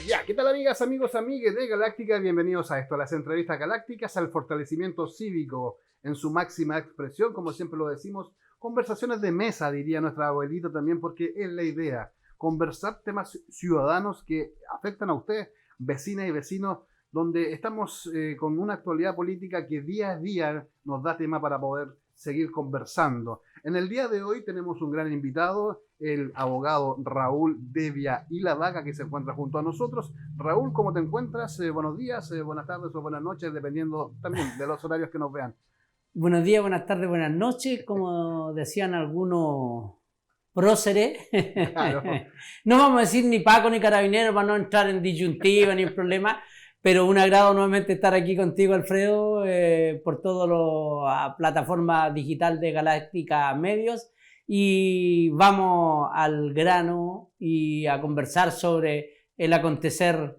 Ya, ¿qué tal amigas, amigos, amigues de Galáctica? Bienvenidos a esto, a las entrevistas galácticas, al fortalecimiento cívico en su máxima expresión, como siempre lo decimos, conversaciones de mesa, diría nuestra abuelita también, porque es la idea, conversar temas ciudadanos que afectan a ustedes, vecinas y vecinos, donde estamos con una actualidad política que día a día nos da tema para poder seguir conversando. En el día de hoy tenemos un gran invitado, el abogado Raúl Devia Ilavaca, que se encuentra junto a nosotros. Raúl, ¿cómo te encuentras? Buenos días, buenas tardes o buenas noches, dependiendo también de los horarios que nos vean. Buenos días, buenas tardes, buenas noches, como decían algunos próceres. Claro. No vamos a decir ni Paco ni Carabinero para no entrar en disyuntiva ni en problemas, pero un agrado nuevamente estar aquí contigo, Alfredo, por toda la plataforma digital de Galáctica Medios, y vamos al grano y a conversar sobre el acontecer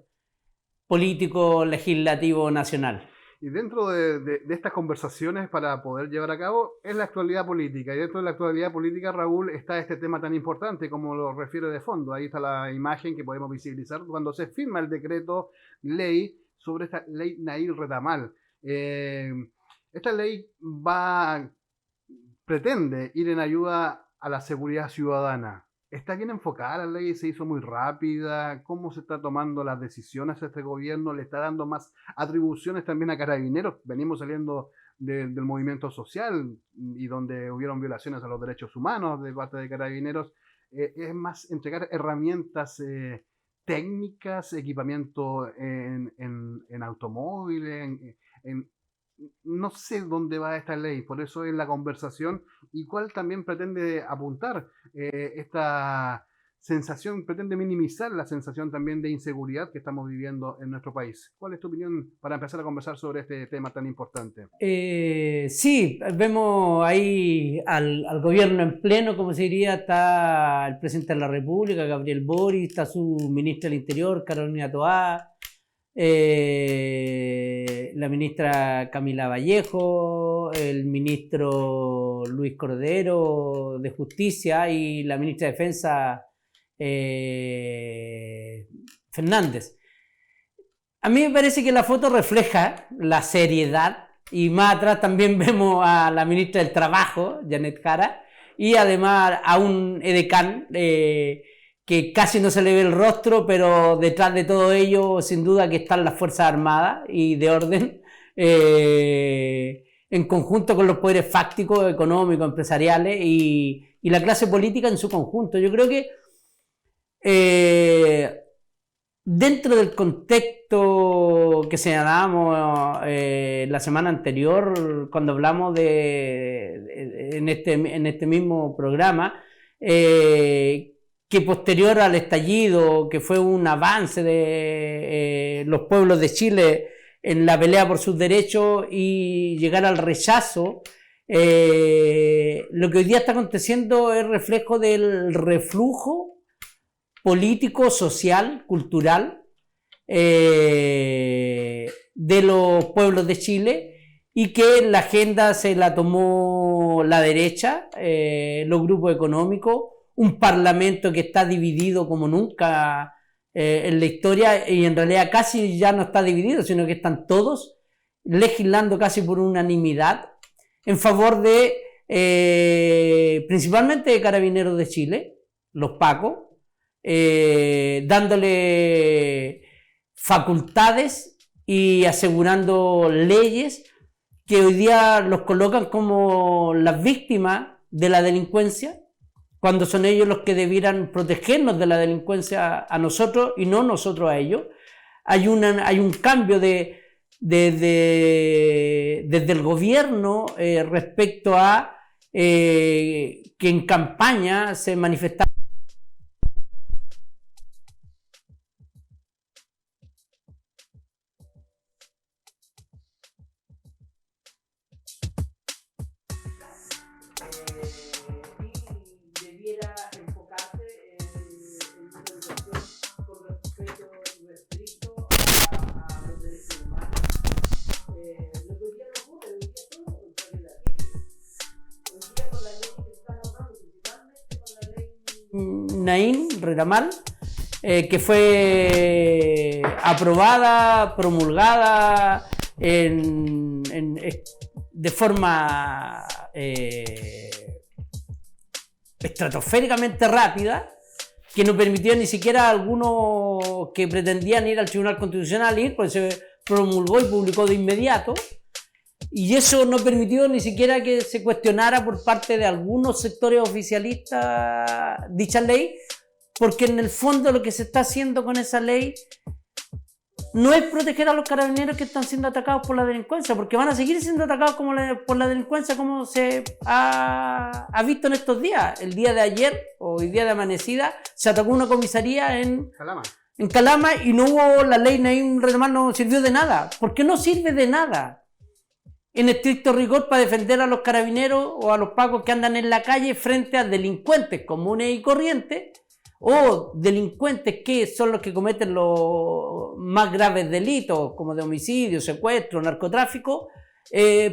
político legislativo nacional. Y dentro de estas conversaciones para poder llevar a cabo es la actualidad política. Y dentro de la actualidad política, Raúl, está este tema tan importante como lo refiere de fondo. Ahí está la imagen que podemos visibilizar cuando se firma el decreto ley sobre esta ley Nail Retamal. Esta ley pretende ir en ayuda a la seguridad ciudadana. ¿Está bien enfocada la ley? ¿Se hizo muy rápida? ¿Cómo se está tomando las decisiones este gobierno? ¿Le está dando más atribuciones también a Carabineros? Venimos saliendo del movimiento social y donde hubieron violaciones a los derechos humanos de parte de Carabineros. Es más entregar herramientas técnicas, equipamiento en automóviles, no sé dónde va esta ley, por eso es la conversación y cuál también pretende apuntar esta sensación, pretende minimizar la sensación también de inseguridad que estamos viviendo en nuestro país. ¿Cuál es tu opinión para empezar a conversar sobre este tema tan importante? Sí, vemos ahí al gobierno en pleno, como se diría, está el presidente de la República, Gabriel Boric, está su ministra del Interior, Carolina Toá, la ministra Camila Vallejo, el ministro Luis Cordero de Justicia y la ministra de Defensa Fernández. A mí me parece que la foto refleja la seriedad y más atrás también vemos a la ministra del Trabajo, Janet Jara, y además a un edecán que casi no se le ve el rostro, pero detrás de todo ello sin duda que están las Fuerzas Armadas y de orden, en conjunto con los poderes fácticos, económicos, empresariales y la clase política en su conjunto. Yo creo que dentro del contexto que señalábamos la semana anterior, cuando hablamos en este mismo programa, que posterior al estallido, que fue un avance de los pueblos de Chile en la pelea por sus derechos y llegar al rechazo, lo que hoy día está aconteciendo es reflejo del reflujo político, social, cultural de los pueblos de Chile, y que la agenda se la tomó la derecha, los grupos económicos, un parlamento que está dividido como nunca en la historia, y en realidad casi ya no está dividido, sino que están todos legislando casi por unanimidad en favor de principalmente de Carabineros de Chile, los Pacos, dándole facultades y asegurando leyes que hoy día los colocan como las víctimas de la delincuencia, cuando son ellos los que debieran protegernos de la delincuencia a nosotros y no nosotros a ellos. Hay un cambio desde el gobierno respecto a que en campaña se manifestaba debiera enfocarse en una educación con respeto estricto a los derechos humanos. Lo que hoy día no ocurre, hoy día todo lo contrario de la ley. Hoy día con la ley que están hablando, principalmente con la ley Nail Retamal, que fue aprobada, promulgada de forma estratosféricamente rápida, que no permitió ni siquiera a algunos que pretendían ir al Tribunal Constitucional ir, porque se promulgó y publicó de inmediato, y eso no permitió ni siquiera que se cuestionara por parte de algunos sectores oficialistas dicha ley, porque en el fondo lo que se está haciendo con esa ley no es proteger a los carabineros que están siendo atacados por la delincuencia, porque van a seguir siendo atacados por la delincuencia, como se ha visto en estos días. El día de ayer, o el día de amanecida, se atacó una comisaría en Calama y no hubo la ley Naim Retamar, no sirvió de nada. ¿Por qué no sirve de nada? En estricto rigor, para defender a los carabineros o a los pacos que andan en la calle frente a delincuentes comunes y corrientes, o delincuentes que son los que cometen los más graves delitos, como de homicidio, secuestro, narcotráfico,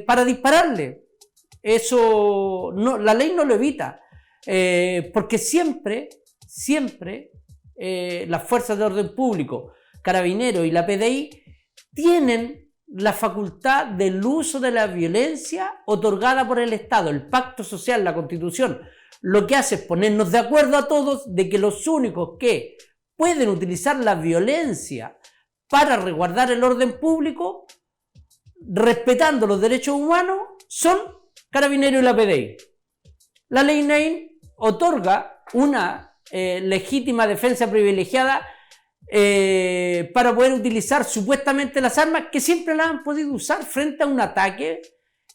para dispararle. Eso no, la ley no lo evita, porque siempre las fuerzas de orden público, Carabineros y la PDI, tienen la facultad del uso de la violencia otorgada por el Estado, el pacto social, la Constitución. Lo que hace es ponernos de acuerdo a todos de que los únicos que pueden utilizar la violencia para resguardar el orden público, respetando los derechos humanos, son Carabineros y la PDI. La ley Naim otorga una legítima defensa privilegiada para poder utilizar supuestamente las armas que siempre las han podido usar frente a un ataque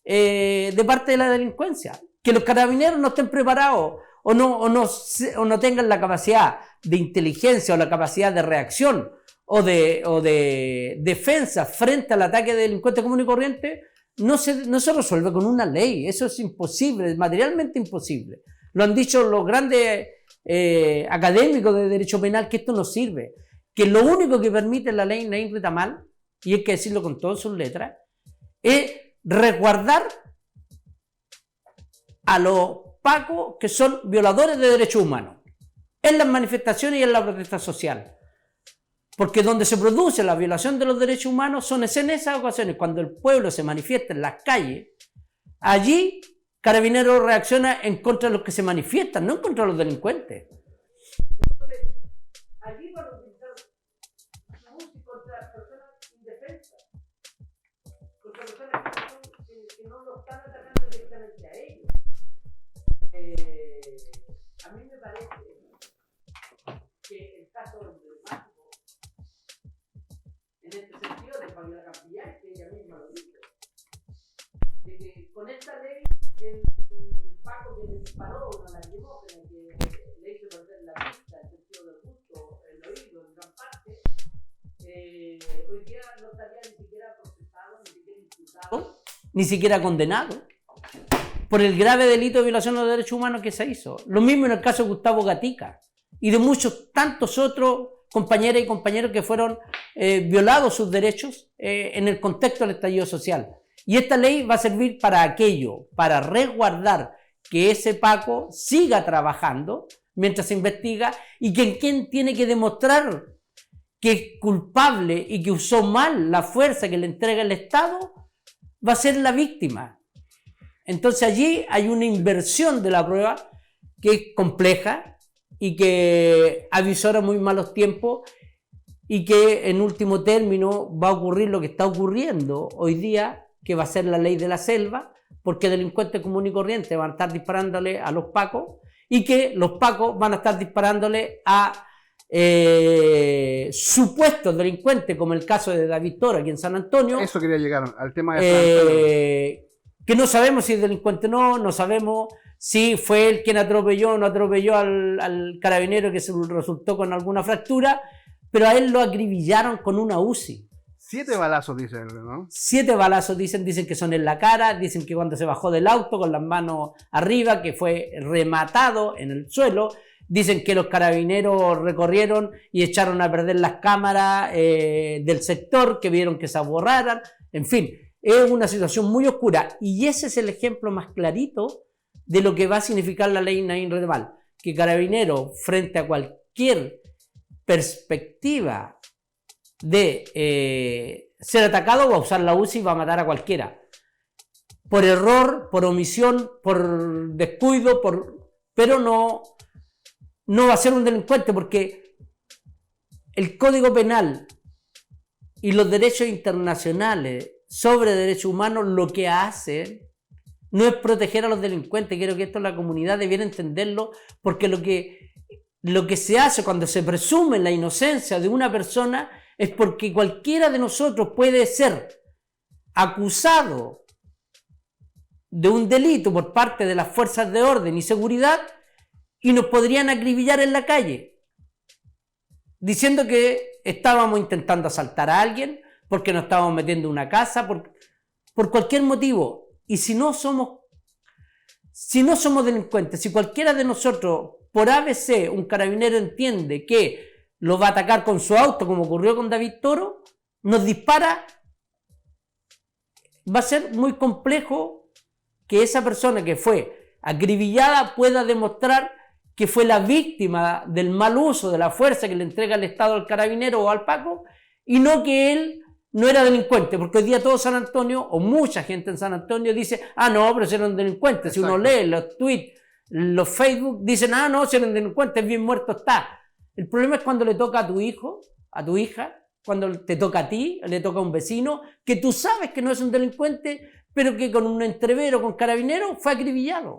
de parte de la delincuencia. Que los carabineros no estén preparados o no tengan la capacidad de inteligencia o la capacidad de reacción o de defensa frente al ataque de delincuentes común y corriente, no se resuelve con una ley. Eso es imposible, es materialmente imposible. Lo han dicho los grandes académicos de derecho penal, que esto no sirve. Que lo único que permite la ley Naim Retamar, y hay que decirlo con todas sus letras, es resguardar a los pacos que son violadores de derechos humanos en las manifestaciones y en la protesta social, porque donde se produce la violación de los derechos humanos son en esas ocasiones cuando el pueblo se manifiesta en las calles. Allí Carabineros reacciona en contra de los que se manifiestan, no en contra de los delincuentes. Entonces, allí van a utilizar contra personas indefensas, contra personas que no lo están atacando directamente a ellos. A mí me parece que el caso emblemático en este sentido de Fabiola Campillay, que ella misma lo dice, de que con esta ley el Paco que le disparó una lacrimógena que le hizo perder la vista, el sentido del gusto, el oído en gran parte, hoy día no estaría ni siquiera procesado, ni siquiera imputado, ni siquiera condenado por el grave delito de violación de los derechos humanos que se hizo. Lo mismo en el caso de Gustavo Gatica y de muchos tantos otros compañeras y compañeros que fueron violados sus derechos en el contexto del estallido social. Y esta ley va a servir para aquello, para resguardar que ese Paco siga trabajando mientras se investiga, y que quien tiene que demostrar que es culpable y que usó mal la fuerza que le entrega el Estado va a ser la víctima. Entonces allí hay una inversión de la prueba que es compleja y que avisora muy malos tiempos, y que en último término va a ocurrir lo que está ocurriendo hoy día, que va a ser la ley de la selva, porque delincuentes comunes y corrientes van a estar disparándole a los pacos, y que los pacos van a estar disparándole a supuestos delincuentes, como el caso de David Toro aquí en San Antonio. Eso quería llegar al tema de San Antonio. Que no sabemos si es delincuente o no sabemos si fue él quien atropelló o no atropelló al carabinero que se resultó con alguna fractura, pero a él lo acribillaron con una UCI. 7 balazos dicen, ¿no? 7 balazos dicen que son en la cara, dicen que cuando se bajó del auto con las manos arriba, que fue rematado en el suelo, dicen que los carabineros recorrieron y echaron a perder las cámaras del sector, que vieron que se borraran, en fin, es una situación muy oscura, y ese es el ejemplo más clarito de lo que va a significar la ley Naim Retamar, que Carabineros, frente a cualquier perspectiva de ser atacado, va a usar la UCI y va a matar a cualquiera. Por error, por omisión, por descuido, pero no va a ser un delincuente, porque el Código Penal y los derechos internacionales sobre derechos humanos lo que hacen no es proteger a los delincuentes. Quiero que esto la comunidad debiera entenderlo, porque lo que se hace cuando se presume la inocencia de una persona es porque cualquiera de nosotros puede ser acusado de un delito por parte de las fuerzas de orden y seguridad y nos podrían acribillar en la calle diciendo que estábamos intentando asaltar a alguien, porque nos estábamos metiendo en una casa, por cualquier motivo. Y si no somos delincuentes, si cualquiera de nosotros, por ABC, un carabinero entiende que lo va a atacar con su auto, como ocurrió con David Toro, nos dispara, va a ser muy complejo que esa persona que fue acribillada pueda demostrar que fue la víctima del mal uso de la fuerza que le entrega el Estado al carabinero o al Paco, y no que él no era delincuente, porque hoy día todo San Antonio, o mucha gente en San Antonio dice, no, pero si eran delincuentes. Exacto. Si uno lee los tweets, los Facebook, dicen, no, si eran delincuentes, bien muerto está. El problema es cuando le toca a tu hijo, a tu hija, cuando te toca a ti, le toca a un vecino, que tú sabes que no es un delincuente, pero que con un entrevero, con carabinero, fue acribillado.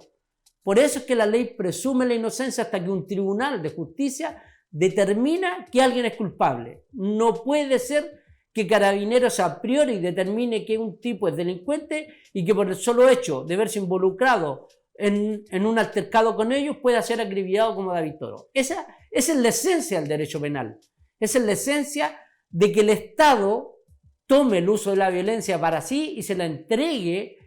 Por eso es que la ley presume la inocencia hasta que un tribunal de justicia determina que alguien es culpable. No puede ser que Carabineros a priori determine que un tipo es delincuente y que por el solo hecho de verse involucrado en un altercado con ellos pueda ser acribillado como David Toro. Esa es la esencia del derecho penal. Esa es la esencia de que el Estado tome el uso de la violencia para sí y se la entregue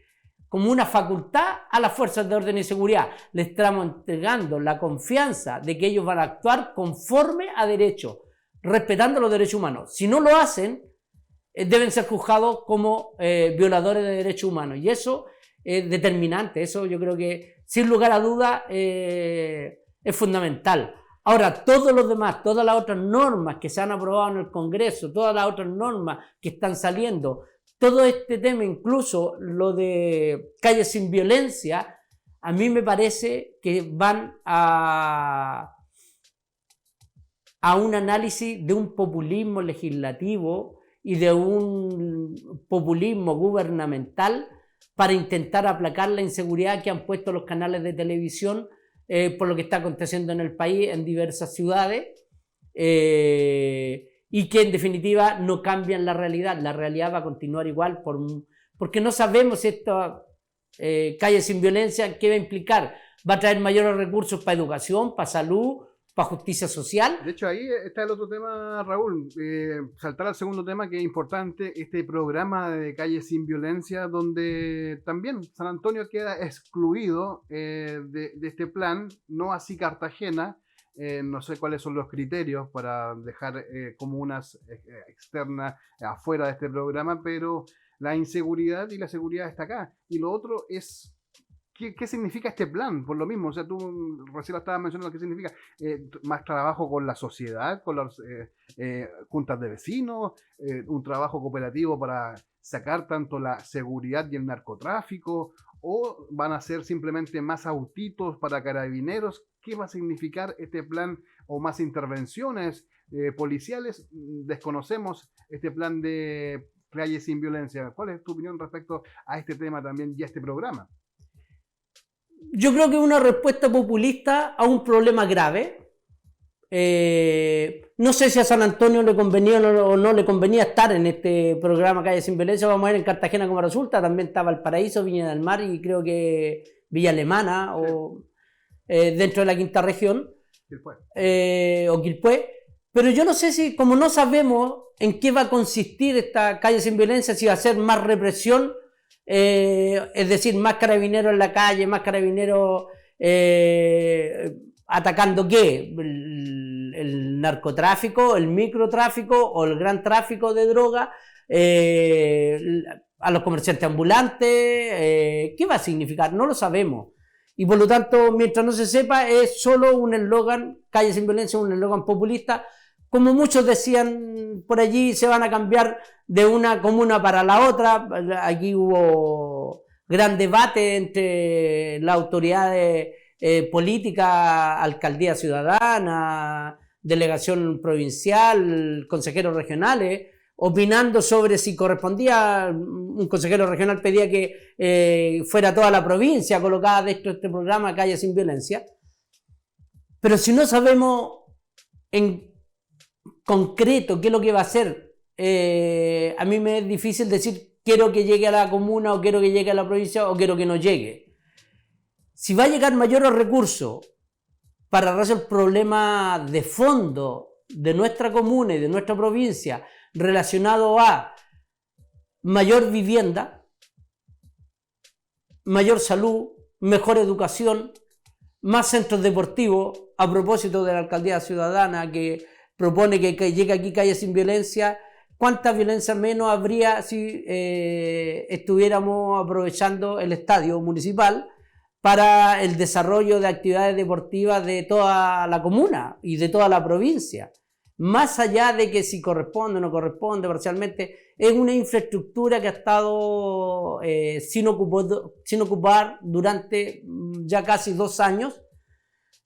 como una facultad a las fuerzas de orden y seguridad. Le estamos entregando la confianza de que ellos van a actuar conforme a derecho, respetando los derechos humanos. Si no lo hacen, deben ser juzgados como violadores de derechos humanos. Y eso es determinante. Eso yo creo que, sin lugar a duda, es fundamental. Ahora, todos los demás, todas las otras normas que se han aprobado en el Congreso, todas las otras normas que están saliendo, todo este tema, incluso lo de calles sin violencia, a mí me parece que van a un análisis de un populismo legislativo y de un populismo gubernamental para intentar aplacar la inseguridad que han puesto los canales de televisión por lo que está aconteciendo en el país en diversas ciudades. Y que en definitiva no cambian la realidad va a continuar igual porque no sabemos si esta calle sin violencia qué va a implicar. Va a traer mayores recursos para educación, para salud, para justicia social. De hecho, ahí está el otro tema, Raúl. Saltar al segundo tema que es importante, este programa de Calle Sin Violencia, donde también San Antonio queda excluido de este plan, no así Cartagena. No sé cuáles son los criterios para dejar comunas externas afuera de este programa, pero la inseguridad y la seguridad está acá. Y lo otro es, ¿qué significa este plan? Por lo mismo, o sea, tú recién lo estabas mencionando, ¿qué significa? Más trabajo con la sociedad, con las juntas de vecinos, un trabajo cooperativo para sacar tanto la seguridad y el narcotráfico, o van a ser simplemente más autitos para carabineros. ¿Qué va a significar este plan o más intervenciones policiales? Desconocemos este plan de Calle Sin Violencia. ¿Cuál es tu opinión respecto a este tema también y a este programa? Yo creo que es una respuesta populista a un problema grave. No sé si a San Antonio le convenía o no le convenía estar en este programa Calle Sin Violencia. Vamos a ver en Cartagena cómo resulta. También está Valparaíso, Viña del Mar y creo que Villa Alemana sí. O dentro de la quinta región o Quilpué. Pero yo no sé si, como no sabemos en qué va a consistir esta Calle Sin Violencia, si va a ser más represión, es decir, más carabineros en la calle, más carabineros atacando ¿qué? El narcotráfico, el microtráfico o el gran tráfico de droga, a los comerciantes ambulantes. ¿Qué va a significar? No lo sabemos. Y por lo tanto, mientras no se sepa, es solo un eslogan, Calle Sin Violencia, un eslogan populista, como muchos decían por allí, se van a cambiar de una comuna para la otra. Aquí hubo gran debate entre las autoridades políticas, alcaldía ciudadana, delegación provincial, consejeros regionales, opinando sobre si correspondía. Un consejero regional pedía que fuera toda la provincia colocada dentro de este programa Calle Sin Violencia. Pero si no sabemos en concreto qué es lo que va a hacer, a mí me es difícil decir quiero que llegue a la comuna o quiero que llegue a la provincia o quiero que no llegue. Si va a llegar mayores recursos para resolver problemas de fondo de nuestra comuna y de nuestra provincia relacionado a mayor vivienda, mayor salud, mejor educación, más centros deportivos, a propósito de la alcaldía ciudadana que propone que llegue aquí Calle Sin Violencia, ¿cuánta violencia menos habría si estuviéramos aprovechando el estadio municipal para el desarrollo de actividades deportivas de toda la comuna y de toda la provincia? Más allá de que si corresponde o no corresponde parcialmente, es una infraestructura que ha estado sin ocupar durante ya casi 2 años,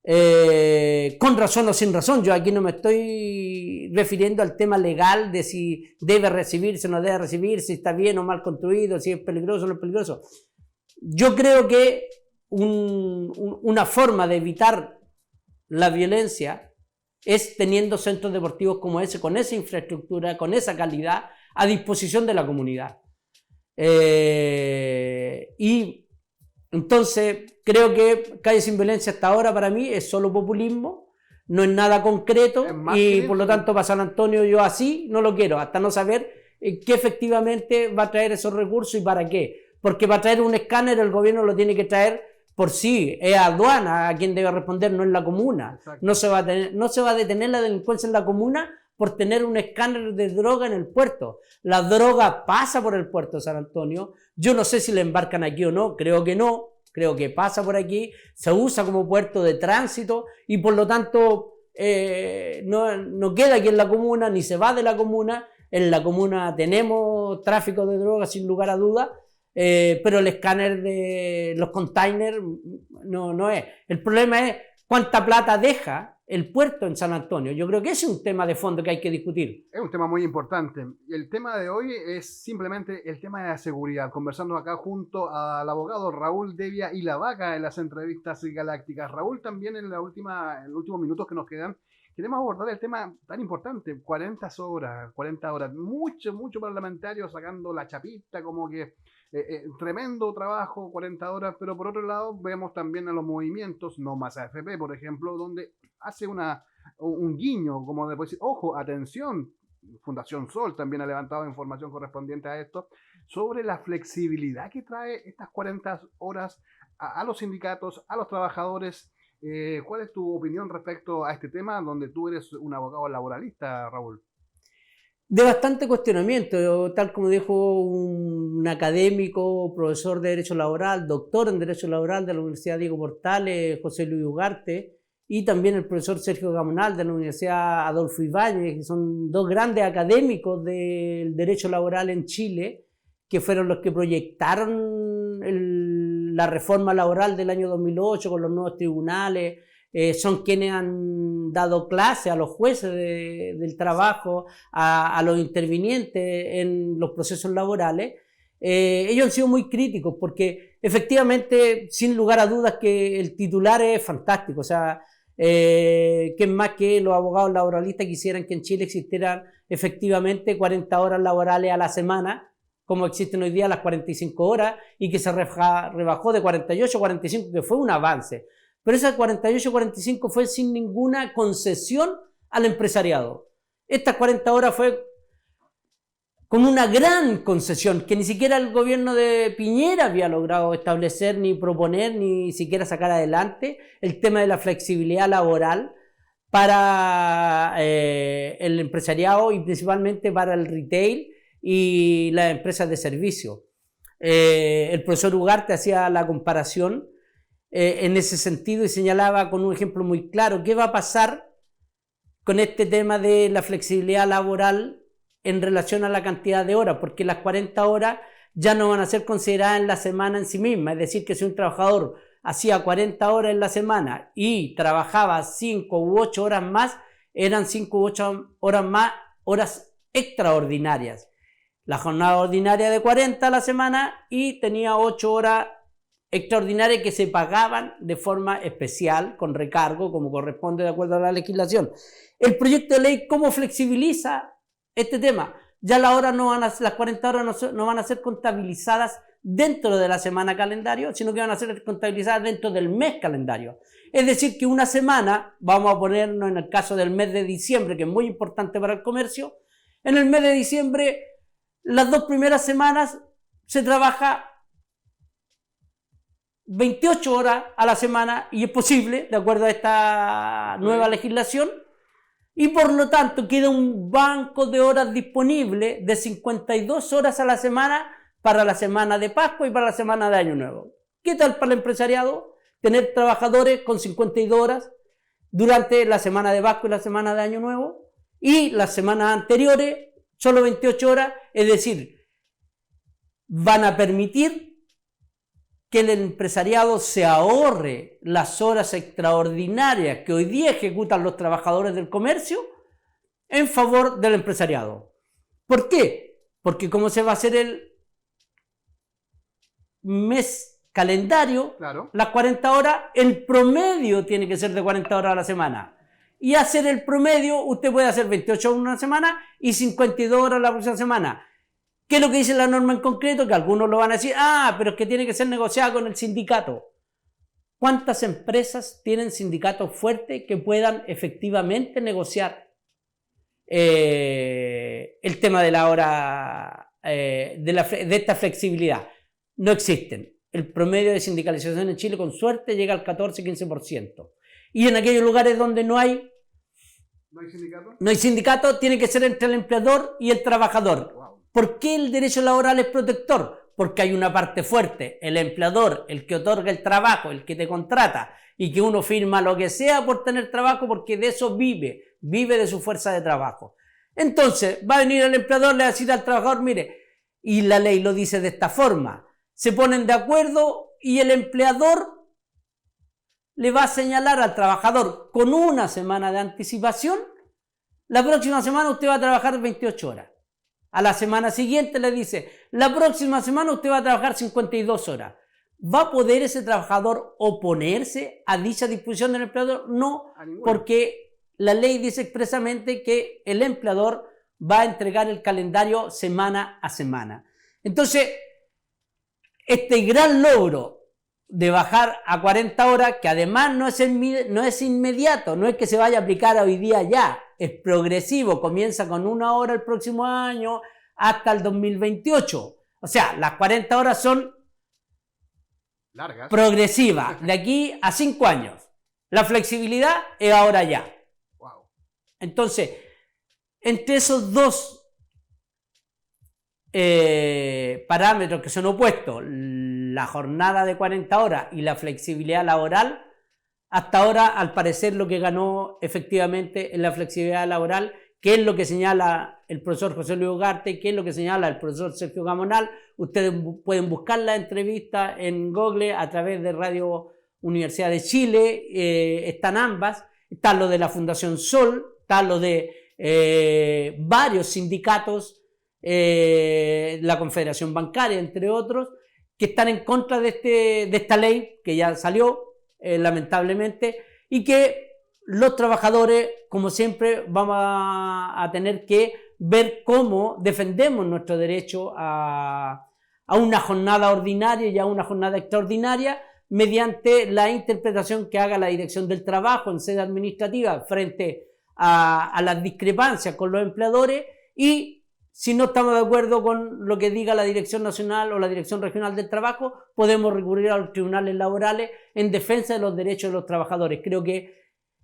con razón o sin razón. Yo aquí no me estoy refiriendo al tema legal de si debe recibirse o no debe recibir, si está bien o mal construido, si es peligroso o no es peligroso. Yo creo que una forma de evitar la violencia es teniendo centros deportivos como ese, con esa infraestructura, con esa calidad, a disposición de la comunidad. Y entonces creo que Calle Sin Violencia hasta ahora para mí es solo populismo, no es nada concreto, y por lo tanto para San Antonio yo así no lo quiero, hasta no saber qué efectivamente va a traer esos recursos y para qué. Porque para traer un escáner el gobierno lo tiene que traer por sí, es aduana a quien debe responder, no es la comuna. No se va a detener la delincuencia en la comuna por tener un escáner de droga en el puerto. La droga pasa por el puerto de San Antonio. Yo no sé si la embarcan aquí o no, creo que no, creo que pasa por aquí, se usa como puerto de tránsito y por lo tanto no queda aquí en la comuna, ni se va de la comuna. En la comuna tenemos tráfico de droga sin lugar a dudas, pero el escáner de los containers no es. El problema es cuánta plata deja el puerto en San Antonio. Yo creo que ese es un tema de fondo que hay que discutir. Es un tema muy importante. El tema de hoy es simplemente el tema de la seguridad. Conversando acá junto al abogado Raúl Devia y La Vaca en las entrevistas galácticas. Raúl, también en los últimos minutos que nos quedan, queremos abordar el tema tan importante, 40 horas, mucho parlamentario sacando la chapita, como que tremendo trabajo, 40 horas, pero por otro lado vemos también a los movimientos, no más AFP, por ejemplo, donde hace un guiño, como de decir, ojo, atención, Fundación Sol también ha levantado información correspondiente a esto, sobre la flexibilidad que trae estas 40 horas a los sindicatos, a los trabajadores. ¿Cuál es tu opinión respecto a este tema, donde tú eres un abogado laboralista, Raúl? De bastante cuestionamiento, tal como dijo un académico, profesor de Derecho Laboral, doctor en Derecho Laboral de la Universidad Diego Portales, José Luis Ugarte, y también el profesor Sergio Gamonal de la Universidad Adolfo Ibáñez, que son dos grandes académicos del derecho laboral en Chile, que fueron los que proyectaron la reforma laboral del año 2008 con los nuevos tribunales. Son quienes han dado clase a los jueces del trabajo, a los intervinientes en los procesos laborales. Ellos han sido muy críticos porque efectivamente, sin lugar a dudas, que el titular es fantástico. O sea, que es más que los abogados laboralistas quisieran que en Chile existieran efectivamente 40 horas laborales a la semana, como existen hoy día las 45 horas, y que se rebajó de 48 a 45, que fue un avance. Pero esas 48-45 fue sin ninguna concesión al empresariado. Estas 40 horas fue con una gran concesión que ni siquiera el gobierno de Piñera había logrado establecer, ni proponer, ni siquiera sacar adelante el tema de la flexibilidad laboral para el empresariado y principalmente para el retail y las empresas de servicio. El profesor Ugarte hacía la comparación en ese sentido y señalaba con un ejemplo muy claro qué va a pasar con este tema de la flexibilidad laboral en relación a la cantidad de horas, porque las 40 horas ya no van a ser consideradas en la semana en sí misma. Es decir, que si un trabajador hacía 40 horas en la semana y trabajaba 5 u 8 horas más, eran 5 u 8 horas más, horas extraordinarias. La jornada ordinaria de 40 a la semana y tenía 8 horas extraordinarias que se pagaban de forma especial, con recargo, como corresponde de acuerdo a la legislación. El proyecto de ley, ¿cómo flexibiliza este tema? Ya las 40 horas no van a ser contabilizadas dentro de la semana calendario, sino que van a ser contabilizadas dentro del mes calendario. Es decir, que una semana, vamos a ponernos en el caso del mes de diciembre, que es muy importante para el comercio, en el mes de diciembre, las 2 primeras semanas se trabaja 28 horas a la semana y es posible, de acuerdo a esta nueva legislación, y por lo tanto queda un banco de horas disponible de 52 horas a la semana para la semana de Pascua y para la semana de Año Nuevo. ¿Qué tal para el empresariado? Tener trabajadores con 52 horas durante la semana de Pascua y la semana de Año Nuevo, y las semanas anteriores solo 28 horas, es decir, van a permitir que el empresariado se ahorre las horas extraordinarias que hoy día ejecutan los trabajadores del comercio en favor del empresariado. ¿Por qué? Porque como se va a hacer el mes calendario, Claro. las 40 horas, el promedio tiene que ser de 40 horas a la semana. Y hacer el promedio, usted puede hacer 28 horas una semana y 52 horas la próxima semana. ¿Qué es lo que dice la norma en concreto? Que algunos lo van a decir, pero es que tiene que ser negociada con el sindicato. ¿Cuántas empresas tienen sindicatos fuertes que puedan efectivamente negociar el tema de la hora, de esta flexibilidad? No existen. El promedio de sindicalización en Chile, con suerte, llega al 14-15%. Y en aquellos lugares donde no hay sindicato, tiene que ser entre el empleador y el trabajador. Wow. ¿Por qué el derecho laboral es protector? Porque hay una parte fuerte, el empleador, el que otorga el trabajo, el que te contrata, y que uno firma lo que sea por tener trabajo, porque de eso vive de su fuerza de trabajo. Entonces, va a venir el empleador, le va a decir al trabajador, mire, y la ley lo dice de esta forma, se ponen de acuerdo y el empleador le va a señalar al trabajador con una semana de anticipación, la próxima semana usted va a trabajar 28 horas. A la semana siguiente le dice, la próxima semana usted va a trabajar 52 horas. ¿Va a poder ese trabajador oponerse a dicha disposición del empleador? No, porque la ley dice expresamente que el empleador va a entregar el calendario semana a semana. Entonces, este gran logro de bajar a 40 horas, que además no es inmediato, no es que se vaya a aplicar hoy día ya, es progresivo, comienza con 1 hora el próximo año hasta el 2028. O sea, las 40 horas son largas, progresivas, de aquí a 5 años. La flexibilidad es ahora ya. Wow. Entonces, entre esos dos parámetros que son opuestos, la jornada de 40 horas y la flexibilidad laboral, hasta ahora, al parecer, lo que ganó efectivamente en la flexibilidad laboral, que es lo que señala el profesor José Luis Ugarte, que es lo que señala el profesor Sergio Gamonal. Ustedes pueden buscar la entrevista en Google a través de Radio Universidad de Chile, están ambas, está lo de la Fundación Sol, está lo de varios sindicatos, la Confederación Bancaria, entre otros, que están en contra de esta ley que ya salió, lamentablemente, y que los trabajadores, como siempre, vamos a tener que ver cómo defendemos nuestro derecho a una jornada ordinaria y a una jornada extraordinaria mediante la interpretación que haga la Dirección del Trabajo en sede administrativa frente a las discrepancias con los empleadores, y si no estamos de acuerdo con lo que diga la Dirección Nacional o la Dirección Regional del Trabajo, podemos recurrir a los tribunales laborales en defensa de los derechos de los trabajadores. Creo que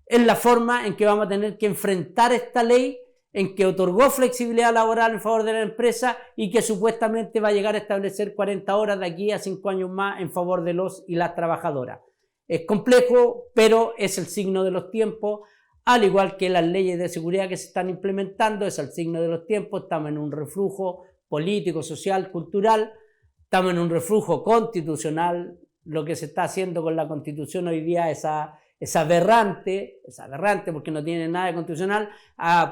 es la forma en que vamos a tener que enfrentar esta ley, en que otorgó flexibilidad laboral en favor de la empresa y que supuestamente va a llegar a establecer 40 horas de aquí a 5 años más en favor de los y las trabajadoras. Es complejo, pero es el signo de los tiempos. al igual que las leyes de seguridad que se están implementando, es el signo de los tiempos. Estamos en un reflujo político, social, cultural, estamos en un reflujo constitucional. Lo que se está haciendo con la Constitución hoy día es aberrante porque no tiene nada de constitucional.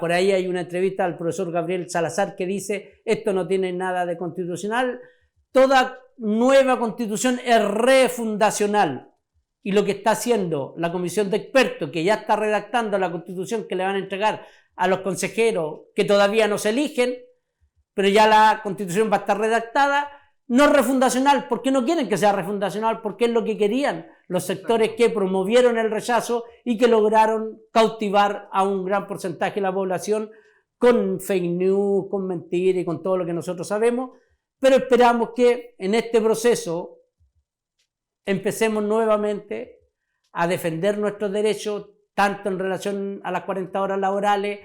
Por ahí hay una entrevista al profesor Gabriel Salazar que dice: esto no tiene nada de constitucional, toda nueva constitución es refundacional. Y lo que está haciendo la comisión de expertos, que ya está redactando la constitución que le van a entregar a los consejeros que todavía no se eligen, pero ya la constitución va a estar redactada, no es refundacional, porque no quieren que sea refundacional, porque es lo que querían los sectores que promovieron el rechazo y que lograron cautivar a un gran porcentaje de la población con fake news, con mentiras y con todo lo que nosotros sabemos. Pero esperamos que en este proceso empecemos nuevamente a defender nuestros derechos, tanto en relación a las 40 horas laborales,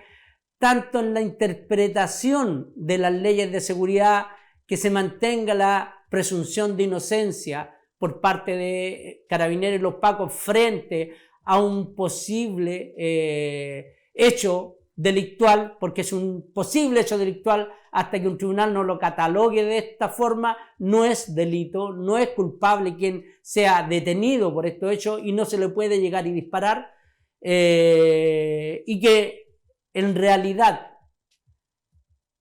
tanto en la interpretación de las leyes de seguridad, que se mantenga la presunción de inocencia por parte de Carabineros y los Pacos frente a un posible hecho delictual, porque es un posible hecho delictual hasta que un tribunal no lo catalogue de esta forma. No es delito, no es culpable quien sea detenido por estos hechos y no se le puede llegar y disparar, y que en realidad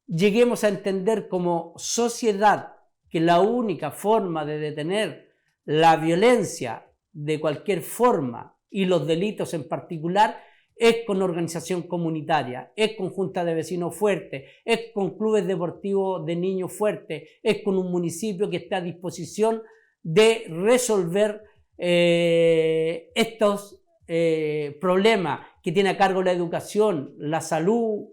lleguemos a entender como sociedad que la única forma de detener la violencia de cualquier forma y los delitos en particular es con organización comunitaria, es con junta de vecinos fuertes, es con clubes deportivos de niños fuertes, es con un municipio que esté a disposición de resolver estos problemas que tiene a cargo la educación, la salud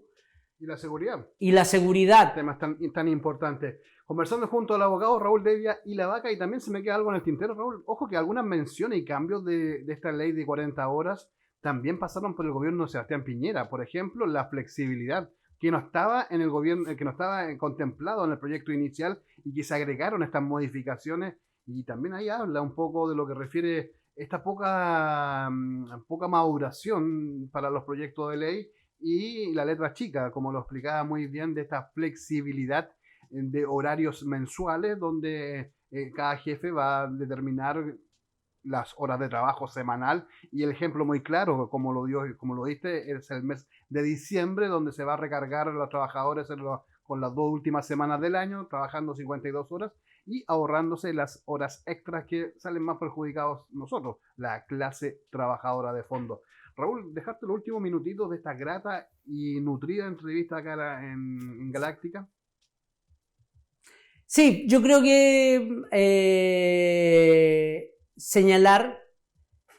y la seguridad. Y la seguridad. Temas tan importantes. Conversando junto al abogado Raúl Devia y la Vaca, y también se me queda algo en el tintero, Raúl. Ojo que algunas menciones y cambios de esta ley de 40 horas también pasaron por el gobierno de Sebastián Piñera. Por ejemplo, la flexibilidad, que no estaba en el gobierno, que no estaba contemplado en el proyecto inicial y que se agregaron estas modificaciones. Y también ahí habla un poco de lo que refiere esta poca maduración para los proyectos de ley y la letra chica, como lo explicaba muy bien, de esta flexibilidad de horarios mensuales donde cada jefe va a determinar las horas de trabajo semanal, y el ejemplo muy claro, como lo diste, es el mes de diciembre, donde se va a recargar a los trabajadores con las 2 últimas semanas del año, trabajando 52 horas y ahorrándose las horas extras que salen más perjudicados nosotros, la clase trabajadora de fondo. Raúl, dejarte los últimos minutitos de esta grata y nutrida entrevista acá en Galáctica. Sí, yo creo que señalar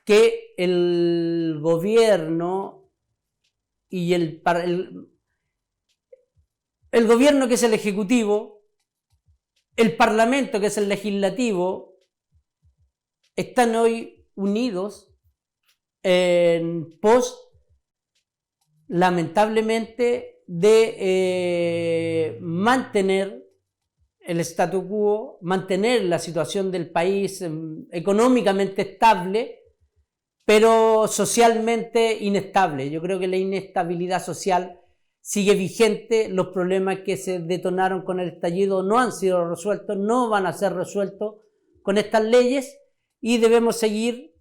que el gobierno y el gobierno, que es el ejecutivo, el parlamento, que es el legislativo, están hoy unidos en pos, lamentablemente, de mantener el statu quo, mantener la situación del país económicamente estable, pero socialmente inestable. Yo creo que la inestabilidad social sigue vigente, los problemas que se detonaron con el estallido no han sido resueltos, no van a ser resueltos con estas leyes, y debemos seguir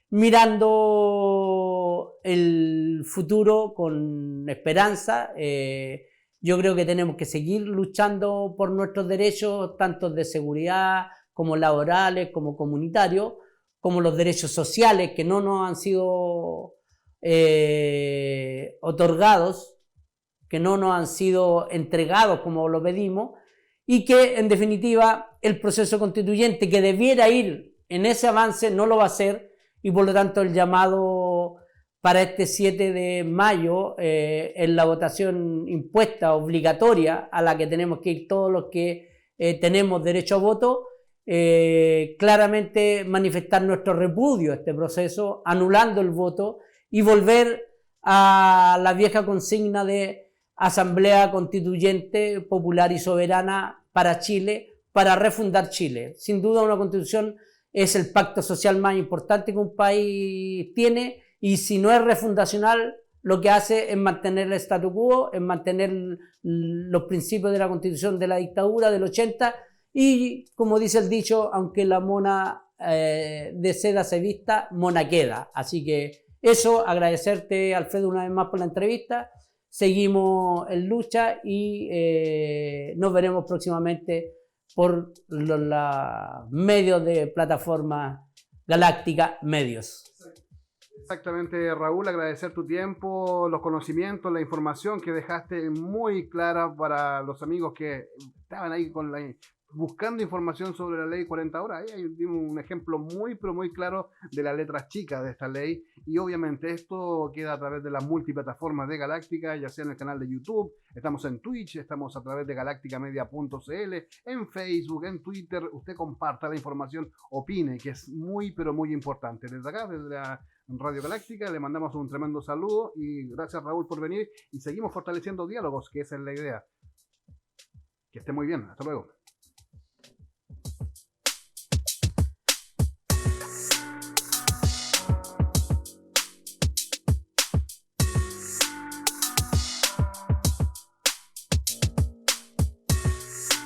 mirando el futuro con esperanza. Yo creo que tenemos que seguir luchando por nuestros derechos, tanto de seguridad como laborales, como comunitarios, como los derechos sociales que no nos han sido otorgados, que no nos han sido entregados como lo pedimos, y que en definitiva el proceso constituyente, que debiera ir en ese avance, no lo va a hacer, y por lo tanto el llamado para este 7 de mayo en la votación impuesta, obligatoria, a la que tenemos que ir todos los que tenemos derecho a voto, claramente manifestar nuestro repudio a este proceso, anulando el voto y volver a la vieja consigna de Asamblea Constituyente Popular y Soberana para Chile, para refundar Chile. Sin duda, una constitución es el pacto social más importante que un país tiene, y si no es refundacional, lo que hace es mantener el statu quo, es mantener los principios de la Constitución de la dictadura del 80, y como dice el dicho, aunque la mona de seda se vista, mona queda. Así que eso, agradecerte, Alfredo, una vez más por la entrevista. Seguimos en lucha y nos veremos próximamente por los medios de plataforma Galáctica Medios. Exactamente, Raúl, agradecer tu tiempo, los conocimientos, la información que dejaste muy clara para los amigos que estaban ahí buscando información sobre la ley 40 horas. Ahí dimos un ejemplo muy, pero muy claro de las letras chicas de esta ley, y obviamente esto queda a través de las multiplataformas de Galáctica, ya sea en el canal de YouTube, estamos en Twitch, estamos a través de galácticamedia.cl, en Facebook, en Twitter. Usted comparta la información, opine, que es muy, pero muy importante. Desde acá, desde la Radio Galáctica, le mandamos un tremendo saludo y gracias, Raúl, por venir, y seguimos fortaleciendo diálogos, que esa es la idea. Que esté muy bien, hasta luego.